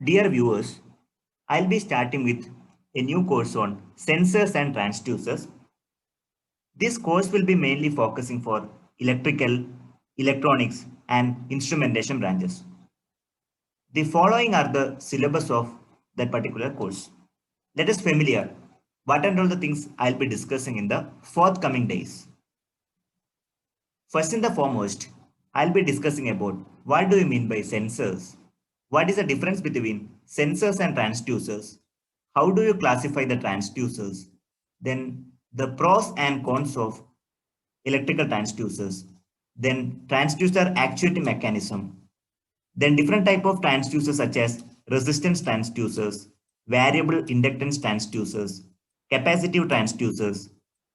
Dear viewers, I'll be starting with a new course on sensors and transducers. This course will be mainly focusing for electrical, electronics, and instrumentation branches. The following are the syllabus of that particular course. Let us familiar what are all the things I'll be discussing in the forthcoming days. First and the foremost, I'll be discussing about what do you mean by sensors? What is the difference between sensors and transducers? How do you classify the transducers? Then the pros and cons of electrical transducers. Then transducer actuating mechanism. Then different type of transducers such as resistance transducers, variable inductance transducers, capacitive transducers,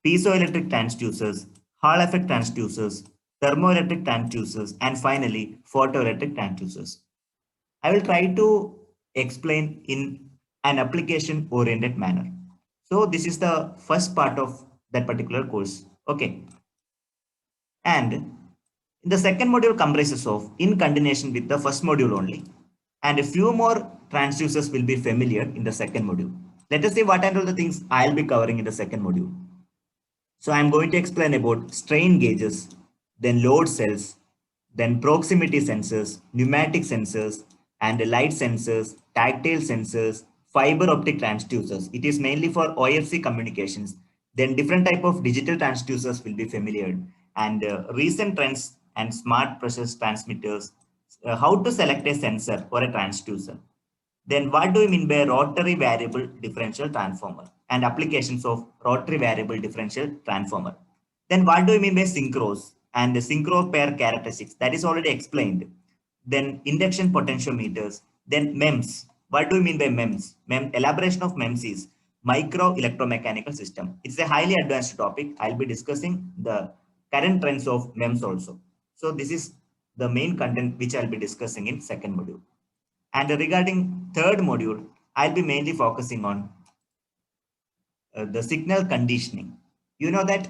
piezoelectric transducers, Hall effect transducers, thermoelectric transducers, and finally photoelectric transducers. I will try to explain in an application oriented manner. So this is the first part of that particular course. Okay. And the second module comprises of in continuation with the first module only. And a few more transducers will be familiar in the second module. Let us see what are all the things I'll be covering in the second module. So I'm going to explain about strain gauges, then load cells, then proximity sensors, pneumatic sensors, and light sensors, tactile sensors, fiber optic transducers. It is mainly for OFC communications. Then different type of digital transducers will be familiar, and recent trends and smart process transmitters, how to select a sensor or a transducer. Then what do you mean by rotary variable differential transformer and applications of rotary variable differential transformer? Then what do you mean by synchros and the synchro pair characteristics? That is already explained. Then induction potentiometers, then MEMS. What do you mean by MEMS? Elaboration of MEMS is micro electromechanical system. It's a highly advanced topic. I'll be discussing the current trends of MEMS also. So this is the main content which I'll be discussing in second module. And regarding third module, I'll be mainly focusing on the signal conditioning. You know that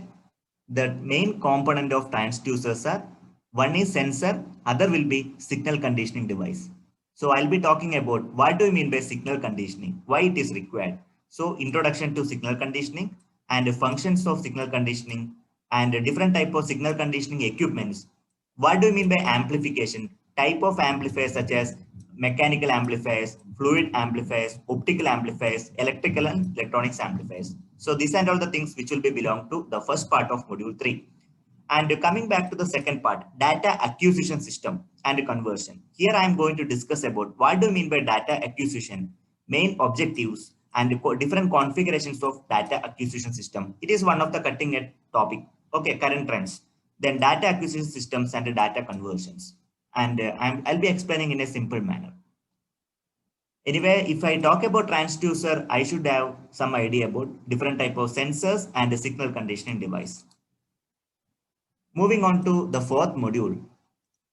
the main component of transducers are one is sensor, other will be signal conditioning device. So I'll be talking about what do you mean by signal conditioning, why it is required. So introduction to signal conditioning and the functions of signal conditioning and different type of signal conditioning equipments. What do you mean by amplification? Type of amplifiers such as mechanical amplifiers, fluid amplifiers, optical amplifiers, electrical and electronics amplifiers. So these are all the things which will be belong to the first part of module 3. And coming back to the second part, data acquisition system and conversion. Here I am going to discuss about what do you mean by data acquisition, main objectives, and different configurations of data acquisition system. It is one of the cutting edge topic. Okay, current trends. Then data acquisition systems and data conversions. And I'll be explaining in a simple manner. Anyway, if I talk about transducer, I should have some idea about different type of sensors and a signal conditioning device. Moving on to the fourth module,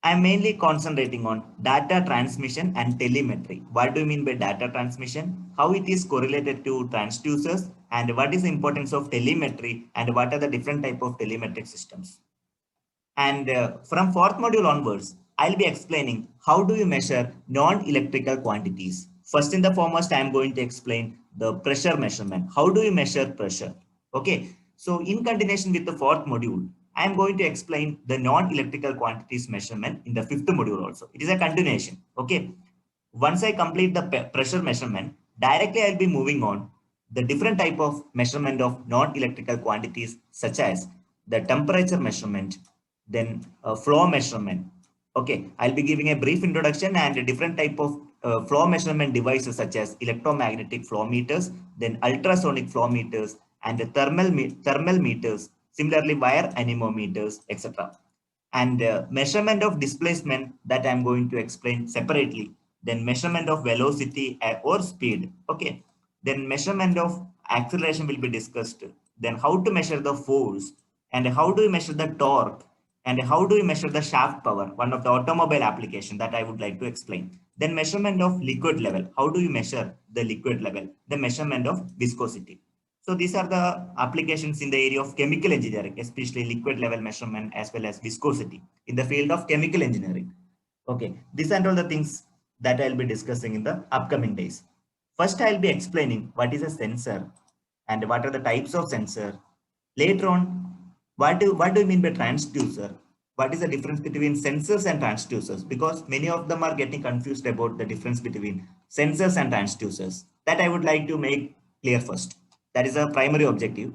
I'm mainly concentrating on data transmission and telemetry. What do you mean by data transmission? How it is correlated to transducers and what is the importance of telemetry and what are the different type of telemetric systems. And from fourth module onwards, I'll be explaining how do you measure non-electrical quantities. First and the foremost, I'm going to explain the pressure measurement. How do you measure pressure? Okay, so in continuation with the fourth module, I'm going to explain the non-electrical quantities measurement in the fifth module also. It is a continuation. Okay, once I complete the pressure measurement, directly I'll be moving on the different type of measurement of non-electrical quantities such as the temperature measurement, then flow measurement. Okay, I'll be giving a brief introduction and a different type of flow measurement devices such as electromagnetic flow meters, then ultrasonic flow meters, and the thermal meters, similarly wire anemometers, etc. And measurement of displacement that I'm going to explain separately. Then measurement of velocity or speed. Okay. Then measurement of acceleration will be discussed. Then how to measure the force and how do you measure the torque and how do you measure the shaft power, one of the automobile application that I would like to explain. Then measurement of liquid level. How do you measure the liquid level? The measurement of viscosity. So these are the applications in the area of chemical engineering, especially liquid level measurement as well as viscosity in the field of chemical engineering. Okay, these are all the things that I'll be discussing in the upcoming days. First, I'll be explaining what is a sensor and what are the types of sensor. Later on, what do you mean by transducer? What is the difference between sensors and transducers? Because many of them are getting confused about the difference between sensors and transducers. That I would like to make clear first. That is a primary objective.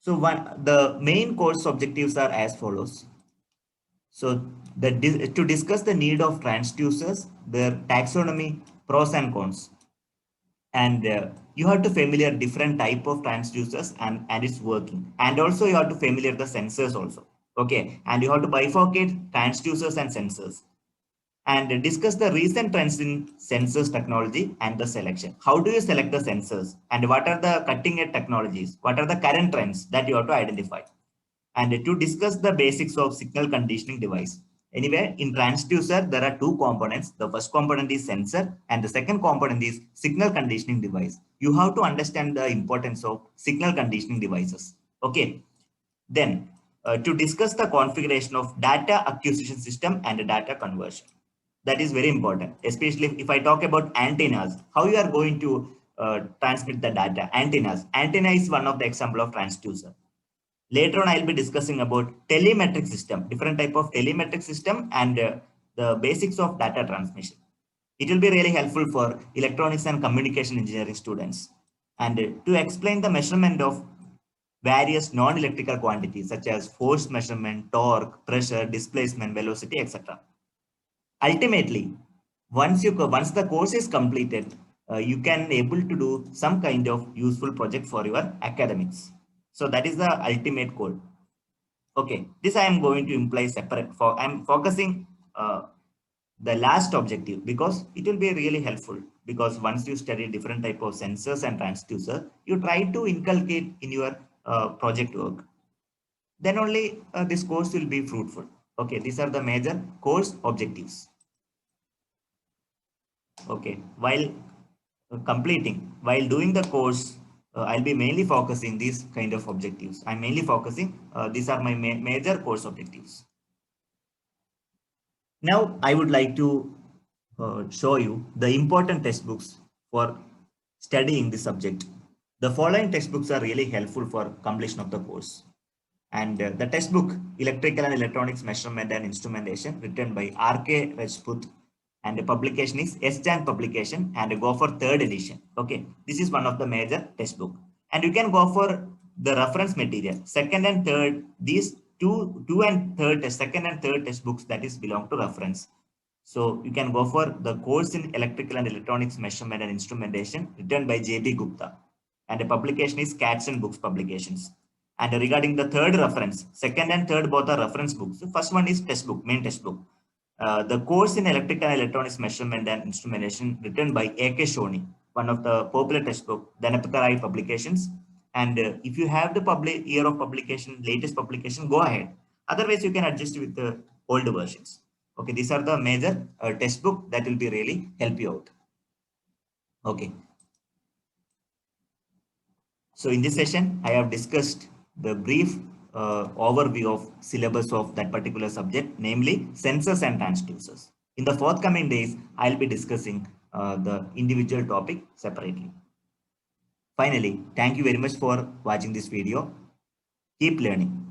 So the main course objectives are as follows. So to discuss the need of transducers, their taxonomy, pros and cons, and you have to familiar different type of transducers and its working, and also you have to familiar the sensors also. Okay, and you have to bifurcate transducers and sensors, and discuss the recent trends in sensors technology and the selection. How do you select the sensors, and what are the cutting edge technologies? What are the current trends that you have to identify? And to discuss the basics of signal conditioning device. Anyway, in transducer, there are two components. The first component is sensor and the second component is signal conditioning device. You have to understand the importance of signal conditioning devices. Okay. Then to discuss the configuration of data acquisition system and data conversion. That is very important, especially if I talk about antennas, how you are going to transmit the data. Antenna is one of the example of transducer. Later on, I'll be discussing about telemetric system, different type of telemetric system and the basics of data transmission. It will be really helpful for electronics and communication engineering students. And to explain the measurement of various non-electrical quantities such as force measurement, torque, pressure, displacement, velocity, etc. Ultimately, once the course is completed, you can able to do some kind of useful project for your academics. So that is the ultimate goal. Okay, this I am going to imply separate for I'm focusing the last objective because it will be really helpful, because once you study different type of sensors and transducer, you try to inculcate in your project work. Then only this course will be fruitful. Okay, these are the major course objectives. Okay, while doing the course, I'll be mainly focusing these kind of objectives. I'm mainly focusing, these are my major course objectives. Now, I would like to show you the important textbooks for studying this subject. The following textbooks are really helpful for completion of the course. And the textbook, Electrical and Electronics Measurement and Instrumentation, written by R.K. Rajput, and the publication is S-Jan publication, and go for third edition. Okay, this is one of the major textbook. And you can go for the reference material, second and third, these two and third, second and third textbooks that is belong to reference. So you can go for the course in Electrical and Electronics Measurement and Instrumentation, written by J.B. Gupta, and the publication is Cats and Books Publications. And regarding the third reference, second and third both are reference books. The first one is textbook, main textbook. The course in Electrical and Electronics Measurement and Instrumentation, written by A.K. Shoni, one of the popular textbook, Dhanapatharai Publications. And if you have the year of publication, latest publication, go ahead. Otherwise, you can adjust with the older versions. Okay, these are the major textbook that will be really help you out. Okay. So in this session, I have discussed the brief overview of syllabus of that particular subject, namely sensors and transducers. In the forthcoming days, I'll be discussing the individual topic separately. Finally, thank you very much for watching this video. Keep learning.